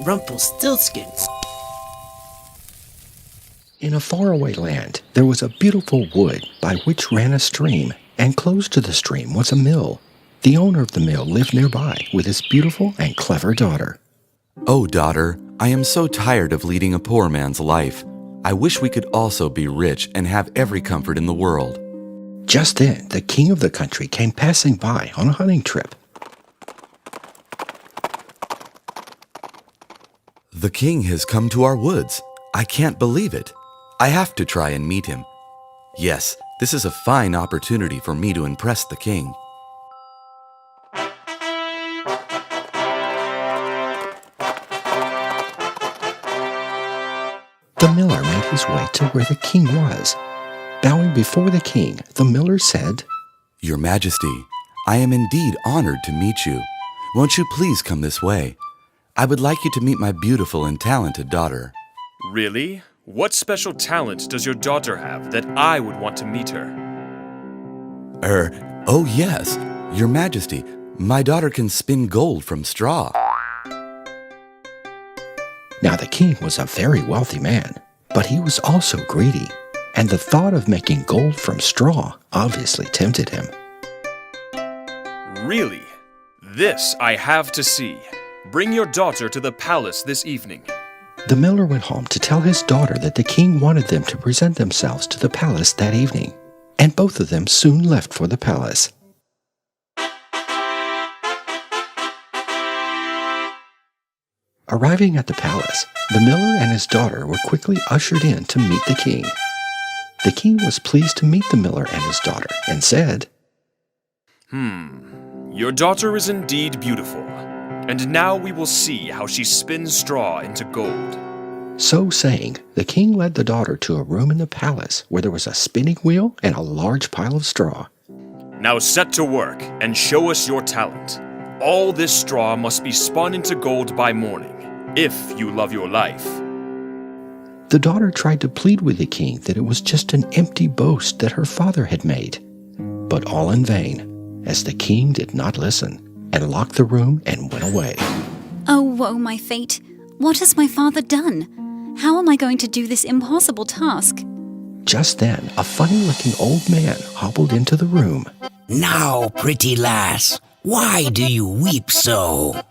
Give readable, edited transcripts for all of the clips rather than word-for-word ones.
Rumpelstiltskin. In a faraway land, there was a beautiful wood by which ran a stream, and close to the stream was a mill. The owner of the mill lived nearby with his beautiful and clever daughter. Oh, daughter, I am so tired of leading a poor man's life. I wish we could also be rich and have every comfort in the world. Just then, the king of the country came passing by on a hunting trip. The king has come to our woods. I can't believe it. I have to try and meet him. Yes, this is a fine opportunity for me to impress the king. The miller made his way to where the king was. Bowing before the king, the miller said, Your Majesty, I am indeed honored to meet you. Won't you please come this way? I would like you to meet my beautiful and talented daughter. Really? What special talent does your daughter have that I would want to meet her? Oh yes, Your Majesty, my daughter can spin gold from straw. Now the king was a very wealthy man, but he was also greedy, and the thought of making gold from straw obviously tempted him. Really? This I have to see. Bring your daughter to the palace this evening. The miller went home to tell his daughter that the king wanted them to present themselves to the palace that evening, and both of them soon left for the palace. Arriving at the palace, the miller and his daughter were quickly ushered in to meet the king. The king was pleased to meet the miller and his daughter and said, Your daughter is indeed beautiful, and now we will see how she spins straw into gold. So saying, the king led the daughter to a room in the palace where there was a spinning wheel and a large pile of straw. Now set to work and show us your talent. All this straw must be spun into gold by morning, if you love your life. The daughter tried to plead with the king that it was just an empty boast that her father had made, but all in vain, as the king did not listen and locked the room and went away. Oh, woe my fate! What has my father done? How am I going to do this impossible task? Just then, a funny-looking old man hobbled into the room. Now, pretty lass, why do you weep so?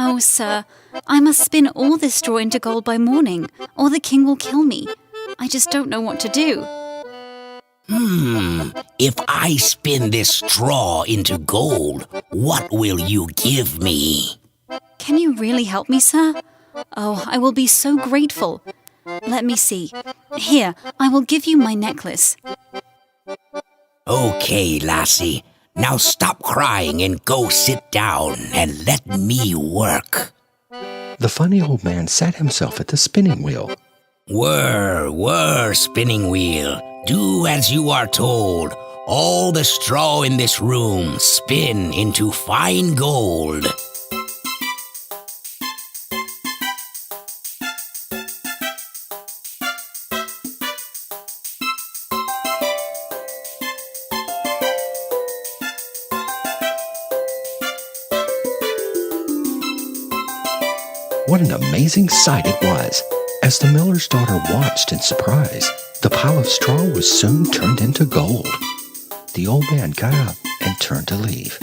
Oh, sir, I must spin all this straw into gold by morning, or the king will kill me. I just don't know what to do. If I spin this straw into gold, what will you give me? Can you really help me, sir? Oh, I will be so grateful. Let me see. Here, I will give you my necklace. Okay, lassie. Now stop crying and go sit down and let me work. The funny old man sat himself at the spinning wheel. Whir, spinning wheel. Do as you are told. All the straw in this room spin into fine gold. What an amazing sight it was! As the miller's daughter watched in surprise, the pile of straw was soon turned into gold. The old man got up and turned to leave.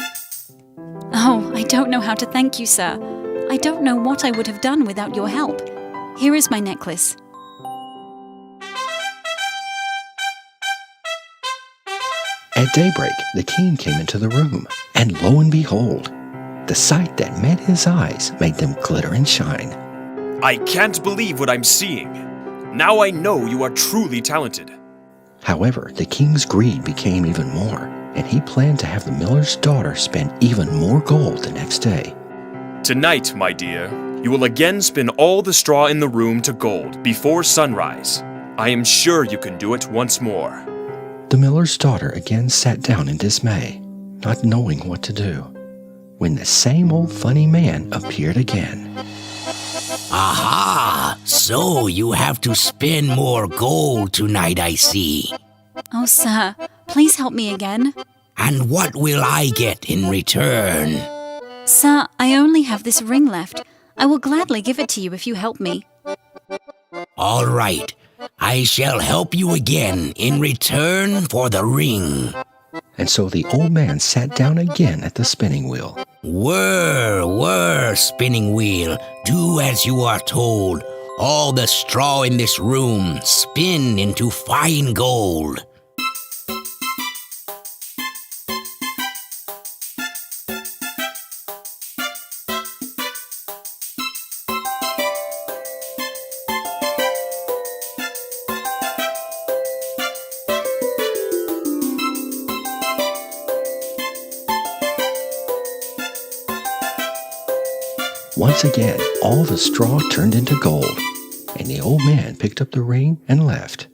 Oh, I don't know how to thank you, sir. I don't know what I would have done without your help. Here is my necklace. At daybreak, the king came into the room, and lo and behold, the sight that met his eyes made them glitter and shine. I can't believe what I'm seeing. Now I know you are truly talented. However, the king's greed became even more, and he planned to have the miller's daughter spend even more gold the next day. Tonight, my dear, you will again spin all the straw in the room to gold before sunrise. I am sure you can do it once more. The miller's daughter again sat down in dismay, not knowing what to do, when the same old funny man appeared again. Aha! So you have to spin more gold tonight, I see. Oh, sir, please help me again. And what will I get in return? Sir, I only have this ring left. I will gladly give it to you if you help me. All right, I shall help you again in return for the ring. And so the old man sat down again at the spinning wheel. Whir, spinning wheel, do as you are told. All the straw in this room spin into fine gold. Once again, all the straw turned into gold, and the old man picked up the ring and left.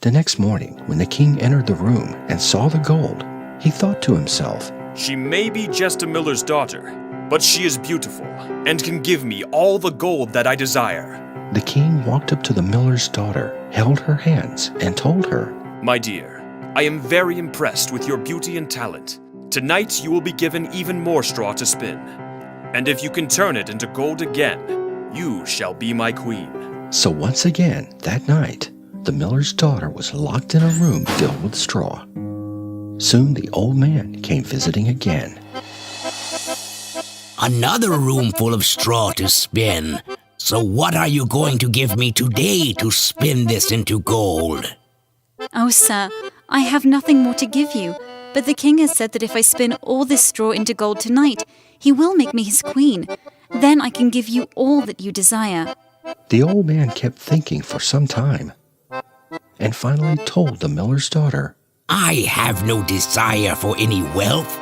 The next morning, when the king entered the room and saw the gold, he thought to himself, She may be just a miller's daughter, but she is beautiful and can give me all the gold that I desire. The king walked up to the miller's daughter, held her hands, and told her, My dear, I am very impressed with your beauty and talent. Tonight you will be given even more straw to spin. And if you can turn it into gold again, you shall be my queen. So once again, that night, the miller's daughter was locked in a room filled with straw. Soon the old man came visiting again. Another room full of straw to spin. So what are you going to give me today to spin this into gold? Oh, sir, I have nothing more to give you, but the king has said that if I spin all this straw into gold tonight, he will make me his queen. Then I can give you all that you desire. The old man kept thinking for some time, and finally told the miller's daughter, I have no desire for any wealth,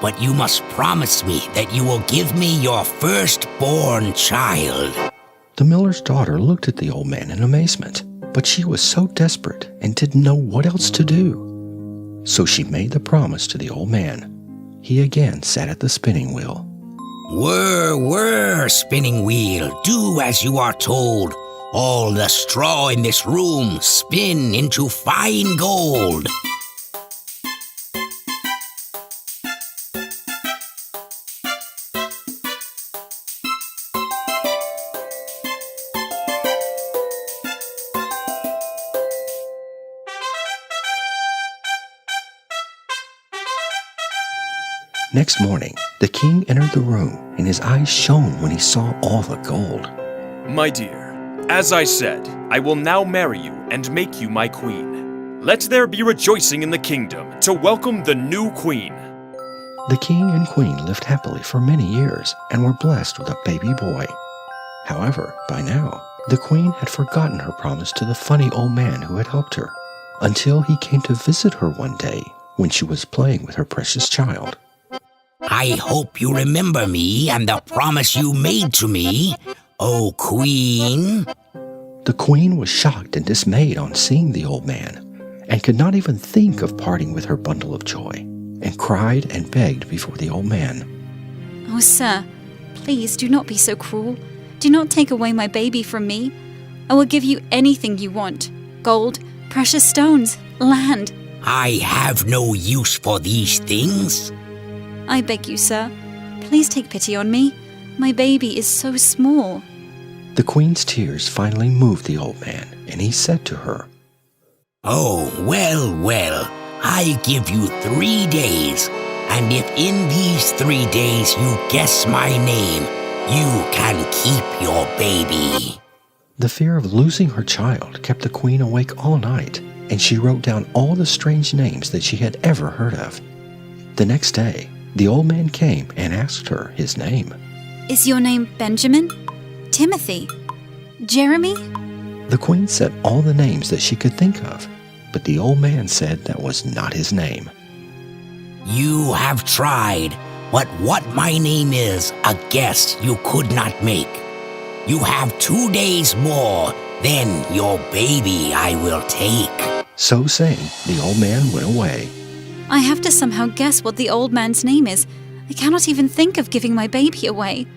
but you must promise me that you will give me your firstborn child. The miller's daughter looked at the old man in amazement, but she was so desperate and didn't know what else to do. So she made the promise to the old man. He again sat at the spinning wheel. Whir, spinning wheel, do as you are told. All the straw in this room spin into fine gold. Next morning, the king entered the room, and his eyes shone when he saw all the gold. My dear, as I said, I will now marry you and make you my queen. Let there be rejoicing in the kingdom to welcome the new queen. The king and queen lived happily for many years and were blessed with a baby boy. However, by now, the queen had forgotten her promise to the funny old man who had helped her, until he came to visit her one day when she was playing with her precious child. I hope you remember me and the promise you made to me, O queen. The queen was shocked and dismayed on seeing the old man, and could not even think of parting with her bundle of joy, and cried and begged before the old man. Oh, sir, please do not be so cruel. Do not take away my baby from me. I will give you anything you want. Gold, precious stones, land. I have no use for these things. I beg you, sir, please take pity on me. My baby is so small. The queen's tears finally moved the old man, and he said to her, Oh, well, I give you 3 days, and if in these 3 days you guess my name, you can keep your baby. The fear of losing her child kept the queen awake all night, and she wrote down all the strange names that she had ever heard of. The next day, the old man came and asked her his name. Is your name Benjamin? Timothy? Jeremy? The queen said all the names that she could think of, but the old man said that was not his name. You have tried, but what my name is, a guess you could not make. You have 2 days more, then your baby I will take. So saying, the old man went away. I have to somehow guess what the old man's name is. I cannot even think of giving my baby away.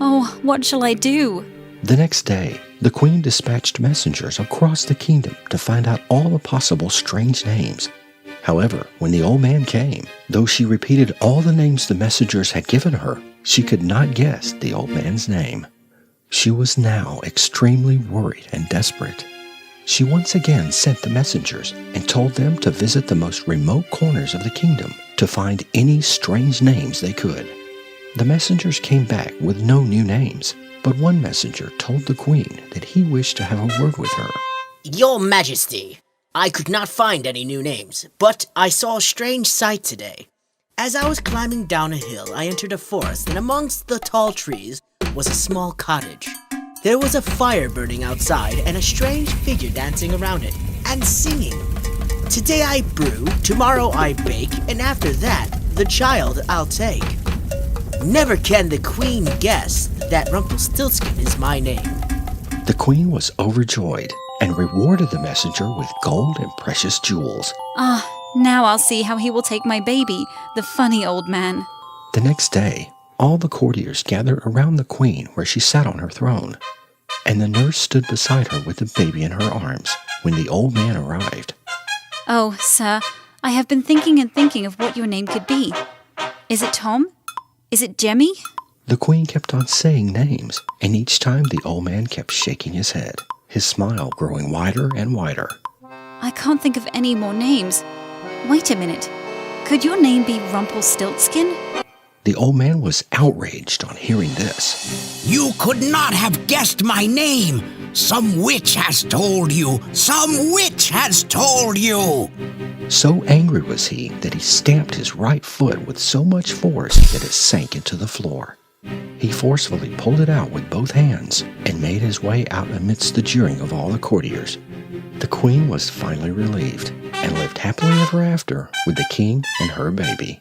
Oh, what shall I do? The next day, The queen dispatched messengers across the kingdom to find out all the possible strange names. However, when the old man came, though she repeated all the names the messengers had given her, she could not guess the old man's name. She was now extremely worried and desperate. She once again sent the messengers and told them to visit the most remote corners of the kingdom to find any strange names they could. The messengers came back with no new names, but one messenger told the queen that he wished to have a word with her. Your Majesty, I could not find any new names, but I saw a strange sight today. As I was climbing down a hill, I entered a forest, and amongst the tall trees was a small cottage. There was a fire burning outside and a strange figure dancing around it and singing. Today I brew, tomorrow I bake, and after that, the child I'll take. Never can the queen guess that Rumpelstiltskin is my name. The queen was overjoyed and rewarded the messenger with gold and precious jewels. Now I'll see how he will take my baby, the funny old man. The next day, all the courtiers gathered around the queen where she sat on her throne, and the nurse stood beside her with the baby in her arms when the old man arrived. Oh, sir, I have been thinking and thinking of what your name could be. Is it Tom? Is it Jemmy? The queen kept on saying names, and each time the old man kept shaking his head, his smile growing wider and wider. I can't think of any more names. Wait a minute. Could your name be Rumpelstiltskin? The old man was outraged on hearing this. You could not have guessed my name. Some witch has told you. Some witch has told you. So angry was he that he stamped his right foot with so much force that it sank into the floor. He forcefully pulled it out with both hands and made his way out amidst the jeering of all the courtiers. The queen was finally relieved and lived happily ever after with the king and her baby.